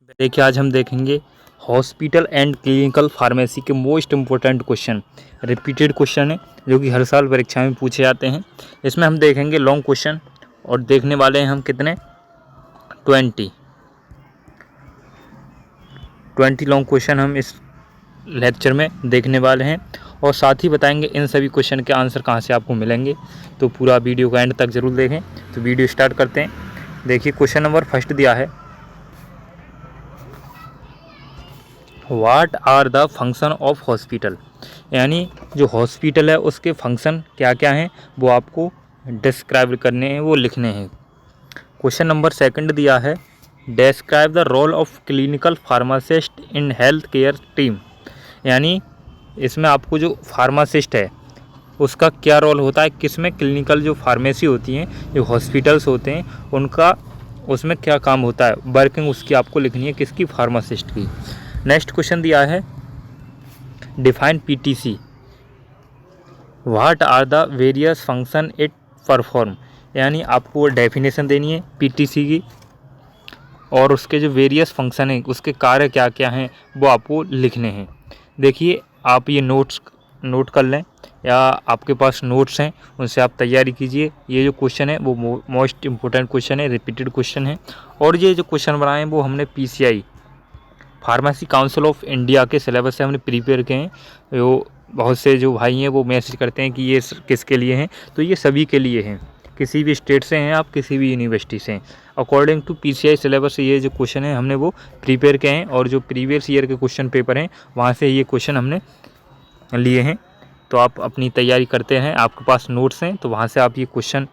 देखिए आज हम देखेंगे हॉस्पिटल एंड क्लिनिकल फार्मेसी के most important question. Repeated question है जो कि हर साल परीक्षा में पूछे जाते हैं। इसमें हम देखेंगे लॉन्ग क्वेश्चन और देखने वाले हैं हम कितने 20 लॉन्ग क्वेश्चन हम इस लेक्चर में देखने वाले हैं और साथ ही बताएंगे इन सभी क्वेश्चन के आंसर कहाँ से आपको मिलेंगे। तो पूरा वीडियो का एंड तक ज़रूर देखें। तो वीडियो स्टार्ट करते हैं। देखिए क्वेश्चन नंबर फर्स्ट दिया है, what are the function of hospital. यानी जो हॉस्पिटल है उसके फंक्शन क्या क्या हैं वो आपको डिस्क्राइब करने हैं, वो लिखने हैं। क्वेश्चन नंबर सेकंड दिया है, describe the role of clinical pharmacist in health care team. यानी इसमें आपको जो फार्मासिस्ट है उसका क्या रोल होता है, किसमें क्लिनिकल जो फार्मेसी होती हैं, जो हॉस्पिटल्स होते हैं उनका उसमें क्या काम होता है, वर्किंग उसकी आपको लिखनी है, किसकी, फार्मासिस्ट की। नेक्स्ट क्वेश्चन दिया है, define PTC, what are the various function it perform. यानी आपको डेफिनेशन देनी है पीटीसी की और उसके जो वेरियस फंक्शन हैं उसके कार्य क्या क्या हैं वो आपको लिखने हैं। देखिए आप ये नोट कर लें या आपके पास नोट्स हैं उनसे आप तैयारी कीजिए। ये जो क्वेश्चन है वो मोस्ट इम्पोर्टेंट क्वेश्चन है, रिपीटेड क्वेश्चन है और ये जो क्वेश्चन बनाए हैं वो हमने PCI pharmacy council of India के सिलेबस से हमने प्रिपेयर किए हैं। जो बहुत से जो भाई हैं वो मैसेज करते हैं कि ये किसके लिए हैं, तो ये सभी के लिए हैं, किसी भी स्टेट से हैं आप, किसी भी यूनिवर्सिटी से हैं। अकॉर्डिंग टू पीसीआई सिलेबस से ये जो क्वेश्चन है हमने वो प्रिपेयर किए हैं और जो प्रीवियस ईयर के क्वेश्चन पेपर हैं वहाँ से ये क्वेश्चन हमने लिए हैं। तो आप अपनी तैयारी करते हैं, आपके पास नोट्स हैं तो वहाँ से आप ये क्वेश्चन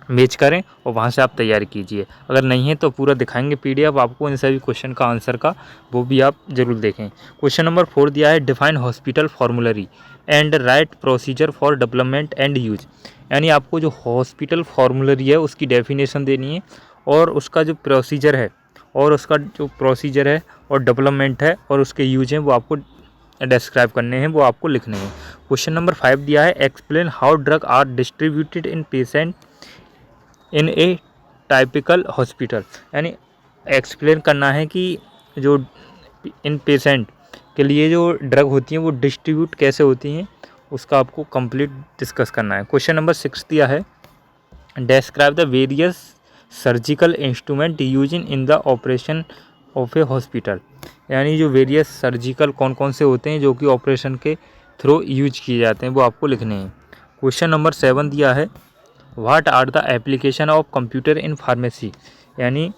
मैच करें और वहाँ से आप तैयारी कीजिए। अगर नहीं है तो पूरा दिखाएंगे पीडीएफ आपको इन सभी क्वेश्चन का आंसर का, वो भी आप ज़रूर देखें। क्वेश्चन नंबर 4 दिया है, define hospital formulary and right procedure for development and use. यानी आपको जो हॉस्पिटल फॉर्मूलरी है उसकी डेफिनेशन देनी है और उसका जो प्रोसीजर है और डेवलपमेंट है और उसके यूज हैं वो आपको डिस्क्राइब करने हैं, वो आपको लिखने हैं। क्वेश्चन नंबर 5 दिया है, explain how drug are distributed in patient in a typical hospital. यानी एक्सप्लेन करना है कि जो इन पेशेंट के लिए जो ड्रग होती हैं वो डिस्ट्रीब्यूट कैसे होती हैं, उसका आपको कंप्लीट डिस्कस करना है। क्वेश्चन नंबर 6 दिया है, describe the various surgical instrument use in the operation of A hospital. यानी जो वेरियस सर्जिकल कौन कौन से होते हैं जो कि ऑपरेशन के थ्रू यूज किए जाते हैं वो आपको लिखने हैं। क्वेश्चन नंबर 7 दिया है, what are the application of computer in pharmacy. यानी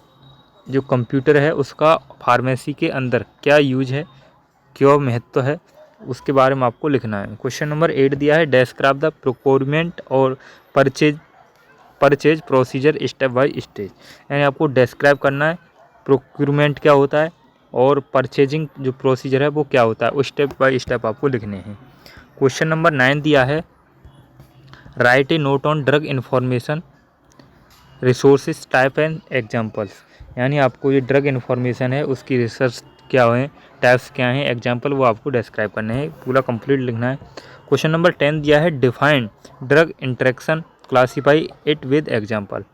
जो कंप्यूटर है उसका फार्मेसी के अंदर क्या यूज है, क्यों महत्व है, उसके बारे में आपको लिखना है। क्वेश्चन नंबर 8 दिया है, डिस्क्राइब द प्रोक्योरमेंट और purchase procedure step by stage. यानी आपको डिस्क्राइब करना है प्रोक्योरमेंट क्या होता है और परचेजिंग जो प्रोसीजर है वो क्या होता है, वो स्टेप बाय स्टेप आपको लिखने हैं। क्वेश्चन नंबर 9 दिया है, right A note on drug information resources type and examples. यानी आपको ये ड्रग इन्फॉर्मेशन है उसकी रिसर्च क्या है, टाइप्स क्या हैं, एग्जांपल वो आपको डिस्क्राइब करने हैं, पूरा कंप्लीट लिखना है। क्वेश्चन नंबर 10 दिया है, define drug interaction classify it with example.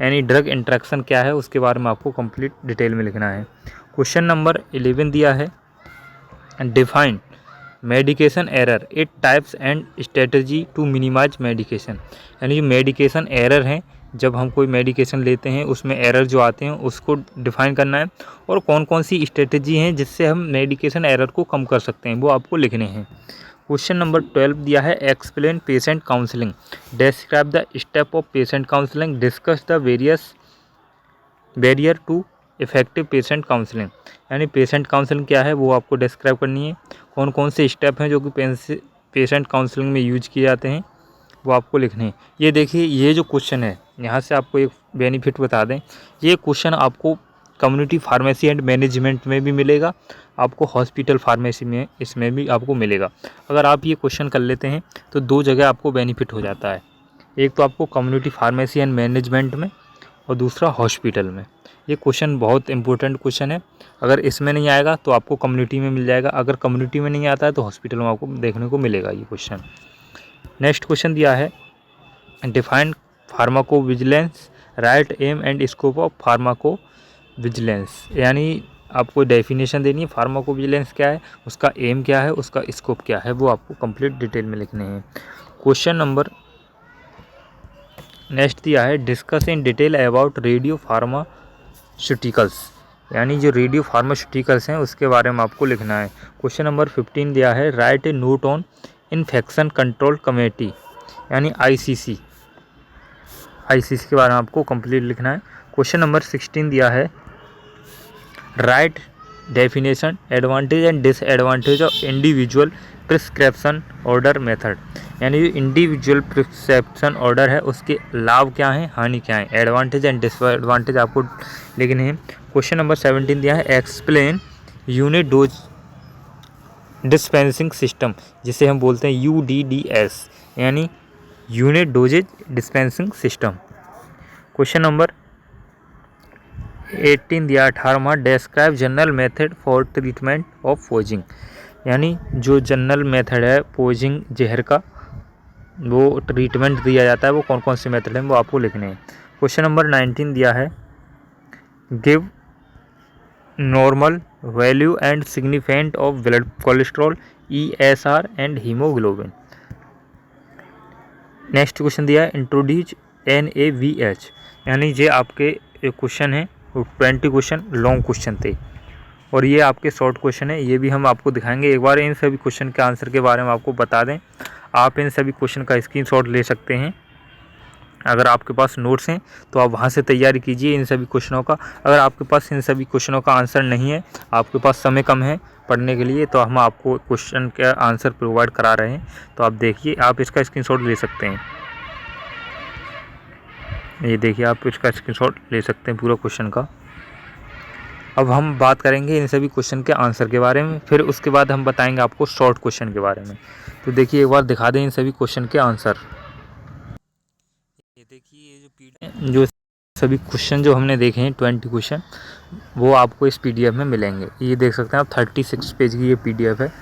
यानी ड्रग इंटरेक्शन क्या है उसके बारे में आपको कंप्लीट डिटेल में लिखना है। क्वेश्चन नंबर 11 दिया है, define medication error it types and strategy to minimize medication. यानी जो मेडिकेशन एरर हैं, जब हम कोई मेडिकेशन लेते हैं उसमें एरर जो आते हैं उसको डिफाइन करना है और कौन कौन सी स्ट्रेटजी हैं जिससे हम मेडिकेशन एरर को कम कर सकते हैं वो आपको लिखने हैं। क्वेश्चन नंबर 12 दिया है, explain patient counselling, describe the step of patient counselling, discuss the various barrier to effective patient counselling. यानी पेशेंट काउंसलिंग क्या है वो आपको डिस्क्राइब करनी है, कौन कौन से स्टेप हैं जो कि पेशेंट काउंसलिंग में यूज किए जाते हैं वो आपको लिखने हैं। ये देखिए ये जो क्वेश्चन है यहाँ से आपको एक बेनिफिट बता दें, ये क्वेश्चन आपको कम्युनिटी फार्मेसी एंड मैनेजमेंट में भी मिलेगा, आपको हॉस्पिटल फार्मेसी में इसमें भी आपको मिलेगा। अगर आप ये क्वेश्चन कर लेते हैं तो 2 जगह आपको बेनिफिट हो जाता है, एक तो आपको कम्युनिटी फार्मेसी एंड मैनेजमेंट में और दूसरा हॉस्पिटल में। ये क्वेश्चन बहुत इंपॉर्टेंट क्वेश्चन है, अगर इसमें नहीं आएगा तो आपको कम्युनिटी में मिल जाएगा, अगर कम्युनिटी में नहीं आता है तो हॉस्पिटल में आपको देखने को मिलेगा ये क्वेश्चन। नेक्स्ट क्वेश्चन दिया है, define pharmacovigilance, write aim and scope of pharmacovigilance, यानी आपको डेफिनेशन देनी है फार्माकोविजिलेंस क्या है, उसका एम क्या है, उसका स्कोप क्या है, वो आपको कंप्लीट डिटेल में लिखने हैं। क्वेश्चन नंबर नेक्स्ट दिया है discuss in detail about radio pharmaceuticals, यानी जो रेडियो फार्मास्यूटिकल्स हैं उसके बारे में आपको लिखना है। क्वेश्चन नंबर 15 दिया है right A note on infection control committee, यानी आईसीसी के बारे में आपको कंप्लीट लिखना है। क्वेश्चन नंबर 16 दिया है right definition advantage and disadvantage of individual prescription order method, यानी जो इंडिविजुअल प्रिस्क्रिप्शन ऑर्डर है उसके लाभ क्या हैं, हानि क्या है, एडवांटेज एंड डिसएडवांटेज आपको लिखने हैं। क्वेश्चन नंबर 17 दिया है explain unit dose dispensing system, जिसे हम बोलते हैं UDDS, यानी unit doses dispensing system. Question number 18 दिया 18वां describe general method for treatment of poisoning, यानी जो जनरल मेथड है पोइजनिंग जहर का, वो ट्रीटमेंट दिया जाता है, वो कौन कौन से मेथड हैं वो आपको लिखने हैं। क्वेश्चन नंबर 19 दिया है give normal value and significant of blood cholesterol ESR and haemoglobin. Next question दिया है इंट्रोड्यूस NaVH, यानी ये आपके क्वेश्चन है 20 क्वेश्चन लॉन्ग क्वेश्चन थे और ये आपके शॉर्ट क्वेश्चन है, ये भी हम आपको दिखाएंगे। एक बार इन सभी क्वेश्चन के आंसर के बारे में आपको बता दें, आप इन सभी क्वेश्चन का स्क्रीनशॉट ले सकते हैं। अगर आपके पास नोट्स हैं तो आप वहाँ से तैयारी कीजिए इन सभी क्वेश्चनों का। अगर आपके पास इन सभी क्वेश्चनों का आंसर नहीं है, आपके पास समय कम है पढ़ने के लिए, तो हम आपको क्वेश्चन का आंसर प्रोवाइड करा रहे हैं, तो आप देखिए, आप इसका स्क्रीनशॉट ले सकते हैं। ये देखिए, आप इसका स्क्रीनशॉट ले सकते हैं पूरा क्वेश्चन का। अब हम बात करेंगे इन सभी क्वेश्चन के आंसर के बारे में, फिर उसके बाद हम बताएंगे आपको शॉर्ट क्वेश्चन के बारे में। तो देखिए, एक बार दिखा दें इन सभी क्वेश्चन के आंसर। ये देखिए, ये जो सभी क्वेश्चन जो हमने देखे हैं 20 क्वेश्चन, वो आपको इस PDF में मिलेंगे। ये देख सकते हैं आप 36 पेज की ये PDF है।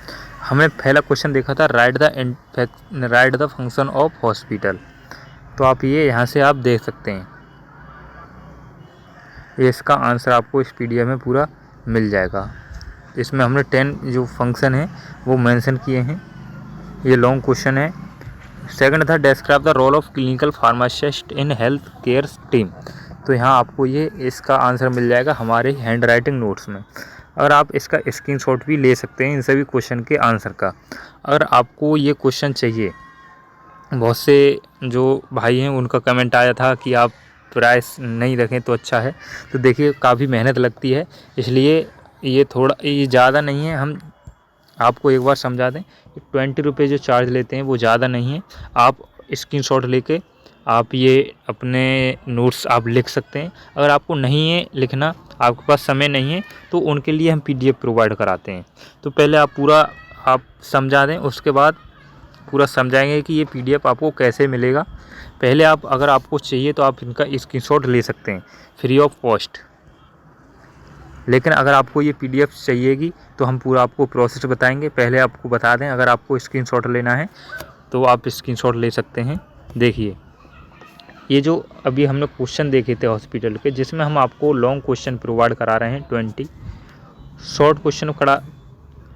हमने पहला क्वेश्चन देखा था right the function of hospital, तो आप ये यहाँ से आप देख सकते हैं, ये इसका आंसर आपको इस PDF में पूरा मिल जाएगा। इसमें हमने 10 जो फंक्शन है वो मेंशन किए हैं। ये लॉन्ग क्वेश्चन है। सेकंड था describe the role of clinical pharmacist in health care team, तो यहाँ आपको ये इसका आंसर मिल जाएगा हमारे हैंड राइटिंग नोट्स में। अगर आप इसका स्क्रीनशॉट भी ले सकते हैं इन सभी क्वेश्चन के आंसर का। अगर आपको ये क्वेश्चन चाहिए, बहुत से जो भाई हैं उनका कमेंट आया था कि आप प्राइस नहीं रखें तो अच्छा है, तो देखिए काफ़ी मेहनत लगती है, इसलिए ये थोड़ा ये ज़्यादा नहीं है। हम आपको एक बार समझा दें, 20 रुपये जो चार्ज लेते हैं वो ज़्यादा नहीं है। आप स्क्रीनशॉट लेके आप ये अपने नोट्स आप लिख सकते हैं। अगर आपको नहीं है लिखना, आपके पास समय नहीं है, तो उनके लिए हम PDF प्रोवाइड कराते हैं। तो पहले आप पूरा आप समझा दें, उसके बाद पूरा समझाएंगे कि ये PDF आपको कैसे मिलेगा। पहले आप अगर आपको चाहिए तो आप इनका स्क्रीनशॉट ले सकते हैं फ्री ऑफ कॉस्ट, लेकिन अगर आपको ये PDF चाहिएगी तो हम पूरा आपको प्रोसेस बताएंगे। पहले आपको बता दें, अगर आपको स्क्रीनशॉट लेना है तो आप स्क्रीनशॉट ले सकते हैं। देखिए, ये जो अभी हमने क्वेश्चन देखे थे हॉस्पिटल के, जिसमें हम आपको लॉन्ग क्वेश्चन प्रोवाइड करा रहे हैं 20, शॉर्ट क्वेश्चन खड़ा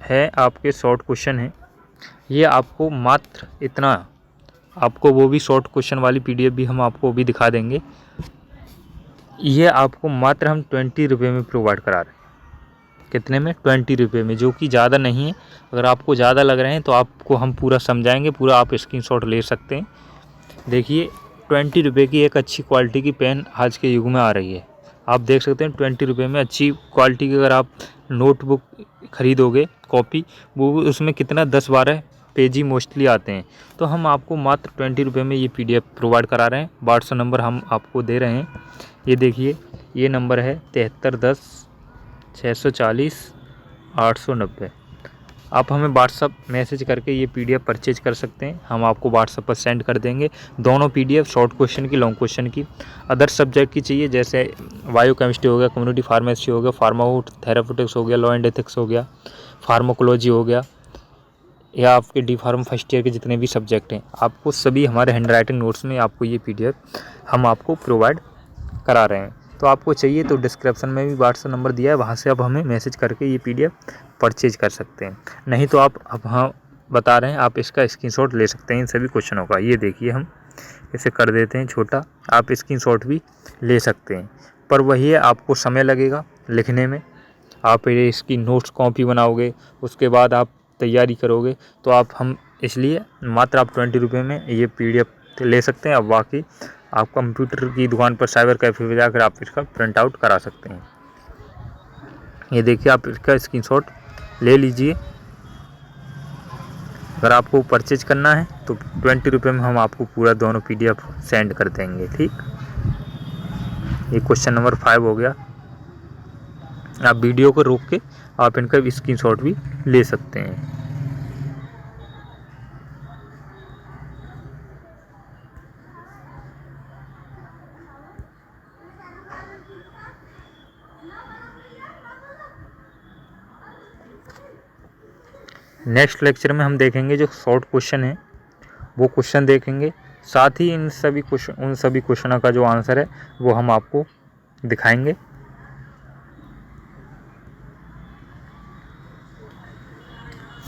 है, आपके शॉर्ट क्वेश्चन है। ये आपको मात्र इतना, आपको वो भी शॉर्ट क्वेश्चन वाली PDF भी हम आपको भी दिखा देंगे। ये आपको मात्र हम 20 रुपये में प्रोवाइड करा रहे हैं। कितने में? 20 रुपये में, जो कि ज़्यादा नहीं है। अगर आपको ज़्यादा लग रहे हैं तो आपको हम पूरा समझाएंगे, पूरा आप स्क्रीनशॉट ले सकते हैं। देखिए, 20 रुपये की एक अच्छी क्वालिटी की पेन आज के युग में आ रही है। आप देख सकते हैं 20 रुपये में अच्छी क्वालिटी की अगर आप नोटबुक खरीदोगे, कॉपी, वो उसमें कितना 10-12 पेज ही मोस्टली आते हैं। तो हम आपको मात्र 20 रुपये में ये PDF प्रोवाइड करा रहे हैं। व्हाट्सएप नंबर हम आपको दे रहे हैं। ये देखिए, ये नंबर है 7310 640 890। आप हमें व्हाट्सअप मैसेज करके ये PDF परचेज कर सकते हैं, हम आपको व्हाट्सअप पर सेंड कर देंगे। दोनों PDF, शॉर्ट क्वेश्चन की, लॉन्ग क्वेश्चन की। अदर सब्जेक्ट की चाहिए, जैसे बायोकेमिस्ट्री हो गया, कम्युनिटी फार्मेसी हो गया, फार्माथेराप्यूटिक्स हो गया, लॉ एंड एथिक्स हो गया, फार्माकोलॉजी हो गया, या आपके D फार्म फर्स्ट ईयर के जितने भी सब्जेक्ट हैं, आपको सभी हमारे हैंड राइटिंग नोट्स में आपको ये PDF हम आपको प्रोवाइड करा रहे हैं। तो आपको चाहिए तो डिस्क्रिप्शन में भी व्हाट्सएप नंबर दिया है, वहाँ से आप हमें मैसेज करके ये PDF परचेज कर सकते हैं। नहीं तो आप अब हाँ बता रहे हैं, आप इसका स्क्रीनशॉट ले सकते हैं इन सभी क्वेश्चनों का। ये देखिए हम इसे कर देते हैं छोटा, आप स्क्रीनशॉट भी ले सकते हैं, पर वही है आपको समय लगेगा लिखने में। आप ये इसकी नोट्स कॉपी बनाओगे, उसके बाद आप तैयारी करोगे, तो हम इसलिए मात्र आप 20 रुपये में ये PDF ले सकते हैं। अब बाकी आप कंप्यूटर की दुकान पर साइबर कैफ़े पे जाकर आप इसका प्रिंट आउट करा सकते हैं। ये देखिए आप इसका स्क्रीनशॉट ले लीजिए। अगर आपको परचेज करना है तो 20 रुपये में हम आपको पूरा दोनों PDF सेंड कर देंगे। ठीक, ये क्वेश्चन नंबर 5 हो गया। आप वीडियो को रोक के आप इनका स्क्रीनशॉट भी ले सकते हैं। नेक्स्ट लेक्चर में हम देखेंगे जो शॉर्ट क्वेश्चन है वो क्वेश्चन देखेंगे, साथ ही उन सभी क्वेश्चनों का जो आंसर है वो हम आपको दिखाएंगे।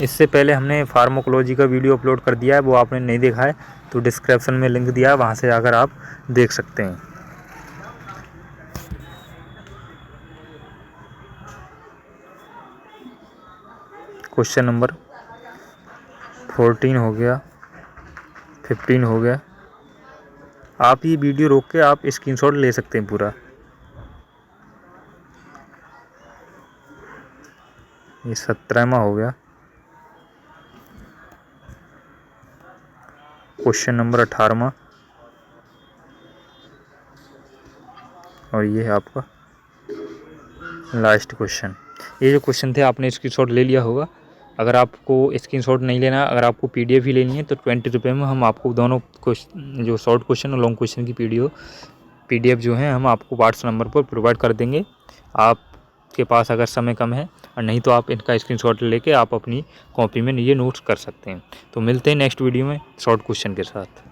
इससे पहले हमने फार्माकोलॉजी का वीडियो अपलोड कर दिया है, वो आपने नहीं देखा है तो डिस्क्रिप्शन में लिंक दिया है, वहाँ से जाकर आप देख सकते हैं। क्वेश्चन नंबर 14 हो गया, 15 हो गया। आप ये वीडियो रोक के आप स्क्रीनशॉट ले सकते हैं पूरा। ये 17वां हो गया। क्वेश्चन नंबर 18वां, और ये है आपका लास्ट क्वेश्चन। ये जो क्वेश्चन थे आपने स्क्रीनशॉट ले लिया होगा। अगर आपको स्क्रीनशॉट नहीं लेना, अगर आपको PDF ही लेनी है तो 20 रुपये में हम आपको दोनों जो शॉर्ट क्वेश्चन और लॉन्ग क्वेश्चन की PDF जो है हम आपको व्हाट्सएप नंबर पर प्रोवाइड कर देंगे। आपके पास अगर समय कम है और नहीं तो आप इनका स्क्रीनशॉट लेके आप अपनी कॉपी में ये नोट्स कर सकते हैं। तो मिलते हैं नेक्स्ट वीडियो में शॉर्ट क्वेश्चन के साथ।